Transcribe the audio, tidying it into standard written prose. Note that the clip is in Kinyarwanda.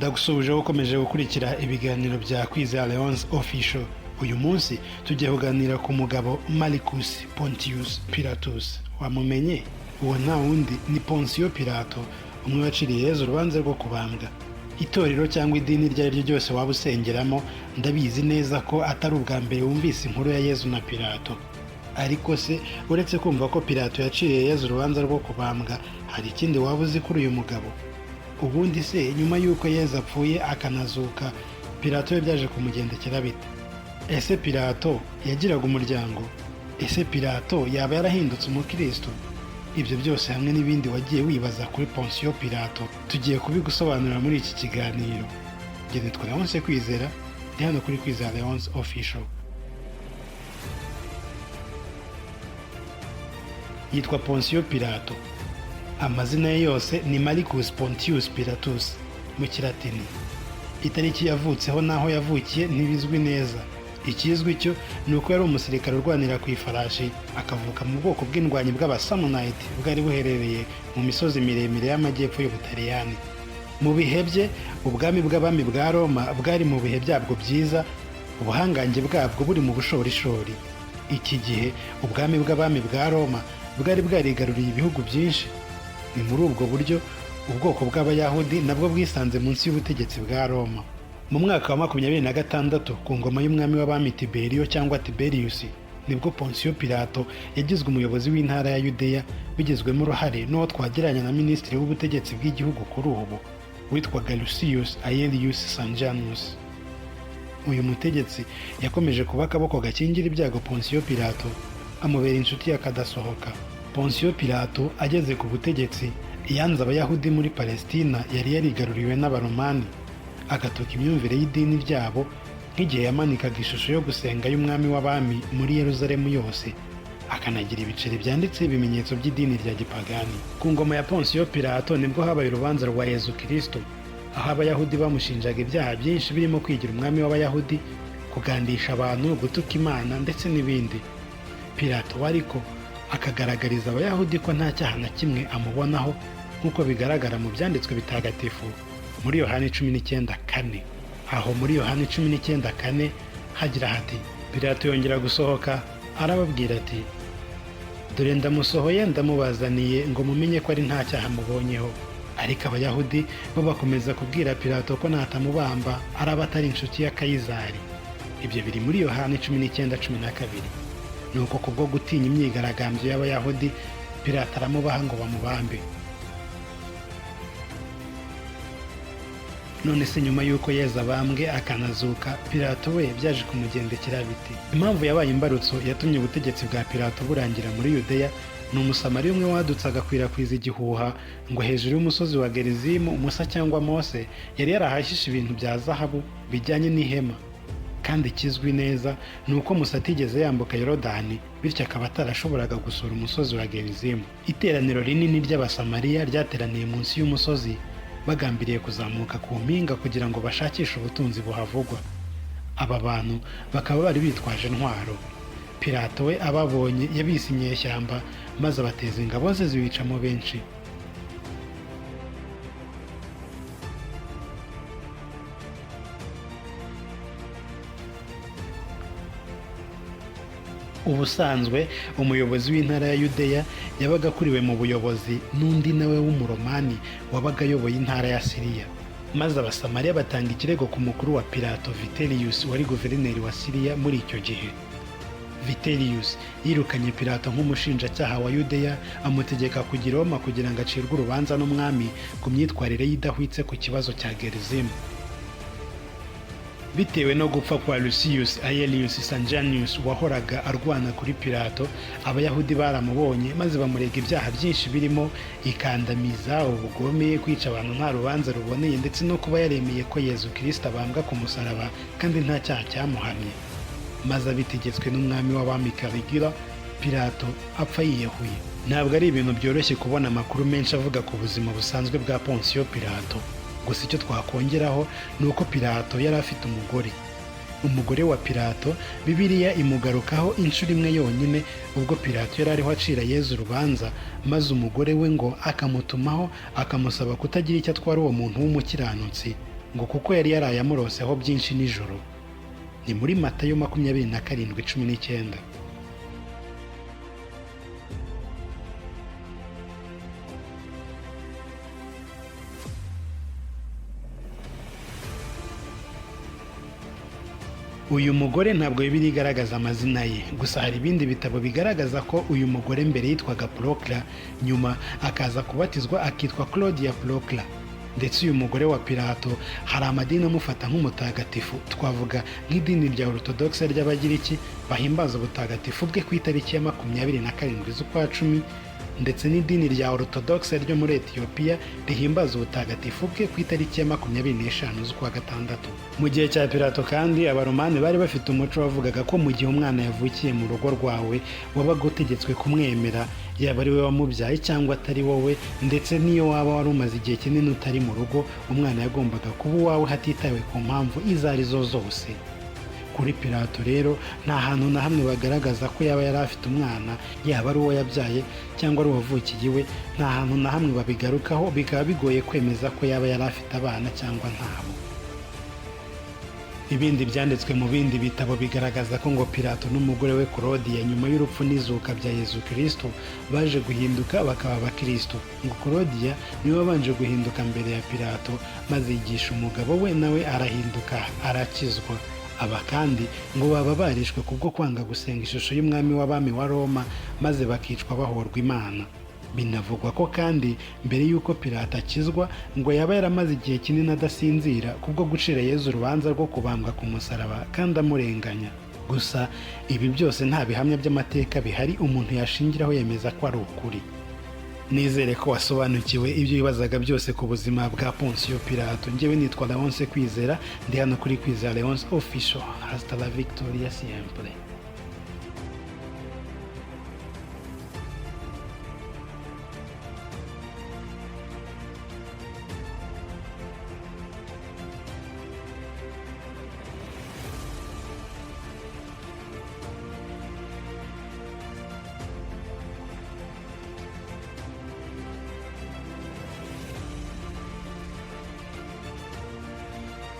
Ndagusuhuje ukomeje gukurikira ibiganiro bya Kwizera Leonce Official. Uyu munsi tugiye kuganira ku mugabo Marcus Pontius Pilatus. Wamumenye? Uwo nta wundi ni Pontius Pilato, umwe waciriye Yezu urubanza rwo kubambwa. Itorero cyangwa idini iryo ari ryo ryose waba usengeramo, ndabizi neza ko atari ubwa mbere wumvise inkuru ya Yezu na Pilato. Ariko se uretse kumva ko Pilato yaciriye Yezu urubanza rwo kubambwa, hari ikindi waba uzi kuri uyu mugabo? Ubundi se nyuma y'uko Yezu apfuye akanazuka, Pilato we byaje kumugendekera bite? Ese Pilato yagiraga umuryango? Ese Pilato yaba yarahindutse umukristo? Ibyo byose hamwe n'ibindi wagiye wibaza kuri Pontius Pilato tugiye kubigusobanurira muri iki kiganiro. Njye nitwa Leonce Kwizera, ndi hano kuri Kwizera Leonce Official. Yitwa Pontius Pilato. Amazina ye yose ni Marcus Pontius Pilatus mu Kilatini. Itariki yavutseho n'aho yavukiye ntibizwi neza. Ikizwi cyo ni uko yari umusirikare urwanira ku ifarashi, akavuka mu bwoko bw'indwanyi bw'abasamunayiti bwari buherereye mu misozi miremire y'amajyepfo y'Ubutaliyani. Mu bihe bye, ubwami bw'abami bwa Roma bwari mu bihe byabwo byiza, ubuhangange bwabwo buri mu bushorishori. Iki gihe ubwami bw'abami bwa Roma bwari bwarigaruriye ibihugu byinshi. Ni muri ubwo buryo ubwoko bw'Abayahudi nabwo bwisanze munsi y'ubutegetsi bwa Roma. Mu mwaka wa 26 ku ngoma y'umwami w'abami Tiberio cyangwa Tiberius, nibwo Pontius Pilato yagizwe umuyobozi w'intara ya Yudeya, bigizwemo uruhare n'uwo twagereranya na minisitiri w'ubutegetsi bw'igihugu kuri ubu witwaga Lucius Aelius Sanjanus. Uyu mutegetsi yakomeje kuba akaboko gakingira ibyago Pontius Pilato, amubera inshuti y'akadasohoka. Pontius Pilato ageze ku butegetsi, yanze Abayahudi muri Palestina yari yarigaruriwe n'Abaromani, agatuka imyumvire y'idini ryabo, nk'igihe yamanikaga ishusho yo gusenga y'umwami w'abami muri Yerusalemu yose, akanagira ibiceri byanditse ibimenyetso by'idini rya gipagani. Ku ngoma ya Pontius Pilato nibwo habaye urubanza rwa Yezu Kristo, aho Abayahudi bamushinjaga ibyaha byinshi birimo kwigira umwami w'Abayahudi, kugandisha abantu, gutuka Imana ndetse n'ibindi. Pilato ariko akagaragariza Abayahudi ko nta cyaha na kimwe amubonaho, nk'uko bigaragara mu byanditswe bitagatifu muri Yohana 19:4. Aho muri Yohana 19:4 hagira hati, Pilato yongera gusohoka arababwira ati, dore ndamusohoye ndamubazaniye ngo mumenye ko ari nta cyaha mubonyeho. Ariko Abayahudi bo bakomeza kubwira Pilato ko natamubamba araba atari inshuti ya Kayizari. Ibyo biri muri Yohana 19:12. Nuko kubwo gutinya imyigaragambyo y'Abayahudi, Pilato aramubaha ngo bamubambe. None se nyuma y'uko Yezu abambwe akanazuka, Pilato we byaje kumugendekera biti? Impamvu yabaye imbarutso yatumye ubutegetsi bwa Pilato burangira muri Yudeya ni Umusamariya umwe wadutse agakwirakwiza igihuha ngo hejuru y'umusozi wa Gerizimu Musa cyangwa Mose yari yarahahishe ibintu bya zahabu bijyanye n'ihema. Kandi ikizwi neza ni uko Musa atigeze yambuka Yorodani, bityo akaba atarashoboraga gusura umusozi wa Gerizimu. Iteraniro rinini ry'Abasamariya ryateraniye munsi y'umusozi, bagambiriye kuzamuka ku mpinga kugira ngo bashakishe ubutunzi buhavugwa. Aba bantu bakaba bari bitwaje intwaro. Pilato we ababonye yabise inyeshyamba, maze abateza ingabo ze zibicamo benshi. Ubusanzwe umuyobozi w'intara ya Yudeya yabaga akuriwe mu buyobozi n'undi nawe w'umuromani wabaga ayoboye intara ya Siriya. Maze Abasamariya batanga ikirego ku mukuru wa Pilato Vitellius wari guverineri wa Siriya muri icyo gihe. Vitellius yirukanye Pilato nk'umushinjacyaha wa Yudeya, amutegeka kujya i Roma kugira ngo acirwe urubanza n'umwami ku myitwarire y'idahwitse ku kibazo cya Gerizimu. Bitewe no gupfa kwa Lucius Aelius Sanjanus wahoraga arwana kuri Pilato, Abayahudi baramubonye maze bamurega ibyaha byinshi birimo ikandamiza, ubugome, kwica abantu nta rubanza ruboneye ndetse no kuba yaremeye ko Yezu Kristo abambwa ku musaraba kandi nta cyaha cyamuhamye. Maze abitegetswe n'umwami w'abami Caligula, Pilato apfa yiyahuye. Ntabwo ari ibintu byoroshye kubona amakuru menshi avuga ku buzima busanzwe bwa Pontius Pilato. Gusa icyo twakongeraho ni uko Pilato yari afite umugore. Umugore wa Pilato Bibiliya imugarukaho inshuro imwe yonyine, ubwo Pilato yari ariho acira Yezu urubanza, maze umugore we ngo akamutumaho akamusaba kutagira icyo atwara uwo muntu w'umukiranutsi, ngo kuko yari yaraye amuroseho byinshi nijoro. Ni muri Matayo 27:19. Uyu mugore ntabwo Bibiliya igaragaza amazina ye, gusa hari ibindi bitabo bigaragaza ko uyu mugore mbere yitwaga Procla, nyuma akaza kubatizwa akitwa Claudia Procla. Ndetse uyu mugore wa Pilato hari amadini amufata nk'umutagatifu, twavuga nk'idini rya Orthodoxe ry'Abagiriki bahimbaza ubutagatifu bwe ku itariki ya 27 z'ukwa 10, ndetse n'idini rya Orthodoxe ryo muri Ethiopia rihimbaza ubutagatifu bwe ku itariki ya 25 z'ukwa 6. Mu gihe cya Pilato kandi abaromani bari bafite umuco wavugaga ko mu gihe umwana yavukiye mu rugo rwawe wabaga utegetswe kumwemera, yaba ari we wamubyaye cyangwa atari wowe, ndetse n'iyo waba wari umaze igihe kinini utari mu rugo, umwana yagombaga kuba uwawe hatitawe ku mpamvu izo ari zo zose. Kuri Pilato rero nta hantu na hamwe bagaragaza ko yaba yari afite umwana, yaba ari uwo yabyaye cyangwa ari uwavukiye iwe, nta hantu na hamwe babigarukaho, bikaba bigoye kwemeza ko yaba yari afite abana cyangwa ntabo. Ibindi byanditswe mu bindi bitabo bigaragaza ko ngo Pilato n'umugore we Claudia nyuma y'urupfu n'izuka bya Yezu Kristo baje guhinduka bakaba abakristo. Ngo Claudia niwe wabanje guhinduka mbere ya Pilato, maze yigisha umugabo we nawe arahinduka arakizwa. Aba kandi ngo baba barishwe kubwo kwanga gusenga ishusho y'umwami w'abami wa Roma, maze bakicwa bahorwa Imana. Binavugwa ko kandi mbere y'uko Pilato akizwa ngo yaba yaramaze igihe kinini adasinzira kubwo gucira Yezu urubanza rwo kubambwa ku musaraba kandi amurenganya. Gusa ibi byose nta bihamya by'amateka bihari umuntu yashingiraho yemeza ko ari ukuri. Nizere ko wasobanukiwe ibyo wibazaga byose ku buzima bwa Poncio Pilato. Njyewe nitwa Leonce Kwizera, ndi hano kuri Kwizera Leonce Official. Hasta la victoria siempre.